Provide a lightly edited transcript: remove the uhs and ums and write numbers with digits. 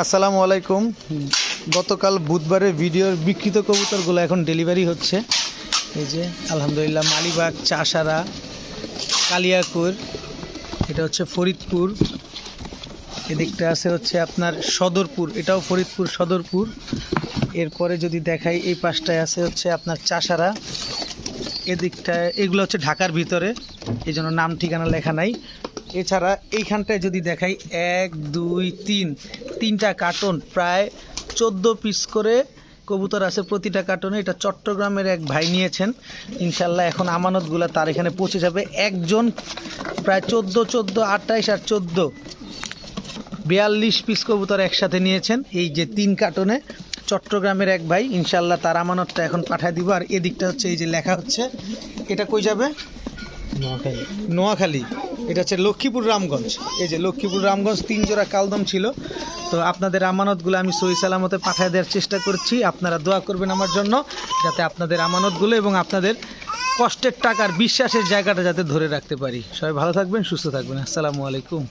আসসালামু আলাইকুম। গতকাল বুধবারের ভিডিওর বিকৃত কবুতরগুলো এখন ডেলিভারি হচ্ছে। এই যে আলহামদুলিল্লাহ মালিবাগ, চাষারা, কালিয়াকুর, এটা হচ্ছে ফরিদপুর, এদিকটা আছে হচ্ছে আপনার সদরপুর, এটাও ফরিদপুর সদরপুর। এরপরে যদি দেখাই এই পাশটায় আছে হচ্ছে আপনার চাষারা, এদিকটায় এগুলো হচ্ছে ঢাকার ভিতরে, এই জন্য নাম ঠিকানা লেখা নাই। এছাড়া এইখানটায় যদি দেখাই 1 2 3 তিনটা কার্টন, প্রায় 14 পিস করে কবুতর আছে প্রতিটা কার্টনে। এটা চট্টগ্রামের এক ভাই নিয়েছেন, ইনশাল্লাহ এখন আমানতগুলো তার এখানে পৌঁছে যাবে। একজন প্রায় 14 28 আর 14 42 পিস কবুতর একসাথে নিয়েছেন এই যে 3 কার্টনে। চট্টগ্রামের এক ভাই, ইনশাল্লাহ তার আমানতটা এখন পাঠিয়ে দিব। আর এদিকটা হচ্ছে এই যে লেখা হচ্ছে, এটা কই যাবে? নোয়াখালী। এটা হচ্ছে লক্ষ্মীপুর রামগঞ্জ। এই যে লক্ষ্মীপুর রামগঞ্জ 3 জোড়া কালদম ছিল। তো আপনাদের আমানতগুলো আমি সহি সালামতে পাঠিয়ে দেওয়ার চেষ্টা করছি। আপনারা দোয়া করবেন আমার জন্য, যাতে আপনাদের আমানতগুলো এবং আপনাদের কষ্টের টাকার বিশ্বাসের জায়গাটা যাতে ধরে রাখতে পারি। সবাই ভালো থাকবেন, সুস্থ থাকবেন। আসসালামু আলাইকুম।